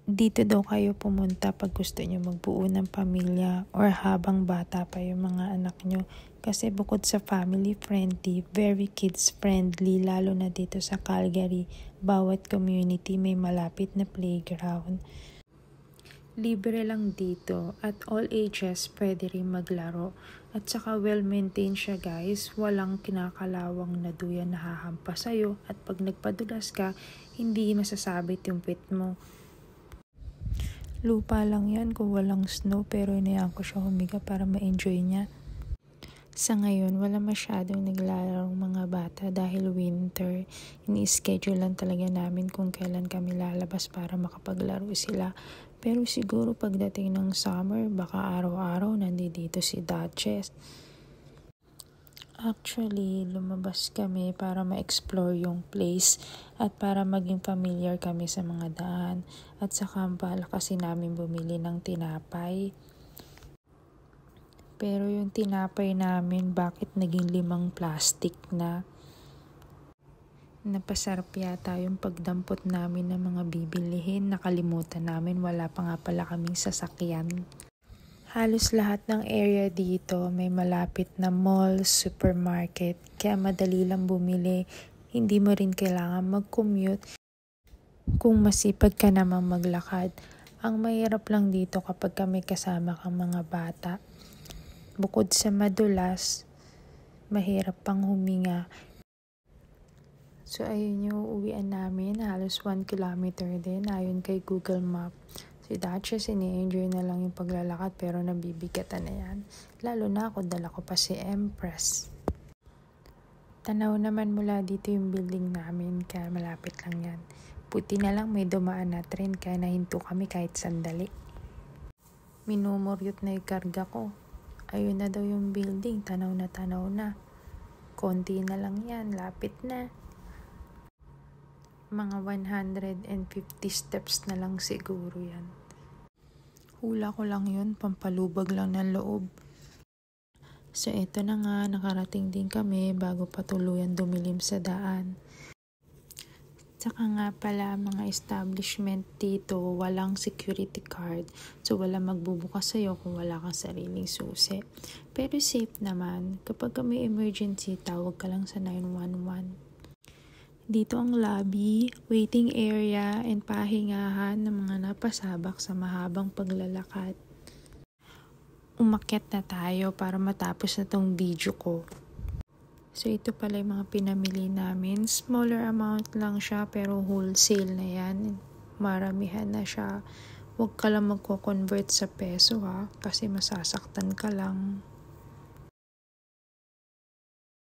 Dito daw kayo pumunta pag gusto nyo magbuo ng pamilya or habang bata pa yung mga anak nyo. Kasi bukod sa family friendly, very kids friendly, lalo na dito sa Calgary, bawat community may malapit na playground. Libre lang dito at all ages pwede rin maglaro. At saka well-maintained siya guys, walang kinakalawang na duyan na hahampas sa'yo at pag nagpadulas ka, hindi masasabit yung pit mo. Lupa lang yan kung walang snow pero inayaan ko siya humiga para ma-enjoy niya. Sa ngayon, wala masyadong naglalaro mga bata dahil winter. Ini-schedule lang talaga namin kung kailan kami lalabas para makapaglaro sila. Pero siguro pagdating ng summer, baka araw-araw nandito si Duchess. Actually, lumabas kami para ma-explore yung place at para maging familiar kami sa mga daan. At saka bala kasi namin bumili ng tinapay. Pero yung tinapay namin, bakit naging 5 plastic na? Napasarap yata yung pagdampot namin ng mga bibilihin. Nakalimutan namin, wala pa nga pala kaming sasakyan. Halos lahat ng area dito may malapit na mall, supermarket, kaya madali lang bumili. Hindi mo rin kailangan mag-commute kung masipag ka namang maglakad. Ang mahirap lang dito kapag kami kasama kang mga bata. Bukod sa madulas, mahirap pang huminga. So ayun yung uwian namin, halos 1 kilometer din ayon kay Google Map. Si Duchess, ini-enjoy na lang yung paglalakad pero nabibigatan na yan. Lalo na ako, dala ko pa si Empress. Tanaw naman mula dito yung building namin, kaya malapit lang yan. Puti na lang may dumaan na train kaya nahinto kami kahit sandali. Minumuryot na yung karga ko. Ayun na daw yung building, tanaw na. Konti na lang yan, lapit na. Mga 150 steps na lang siguro yan. Hula ko lang yun, pampalubag lang ng loob. So eto na nga, nakarating din kami bago patuluyan dumilim sa daan. Saka nga pala mga establishment dito, walang security card. So walang magbubukas sa'yo kung wala kang sariling susi. Pero safe naman, kapag may emergency, tawag ka lang sa 911. Dito ang lobby, waiting area, and pahingahan ng mga napasabak sa mahabang paglalakad. Umakyat na tayo para matapos na tong video ko. So ito pala yung mga pinamili namin. Smaller amount lang siya pero wholesale na yan. Maramihan na siya. Huwag ka lang magko-convert sa peso ha kasi masasaktan ka lang.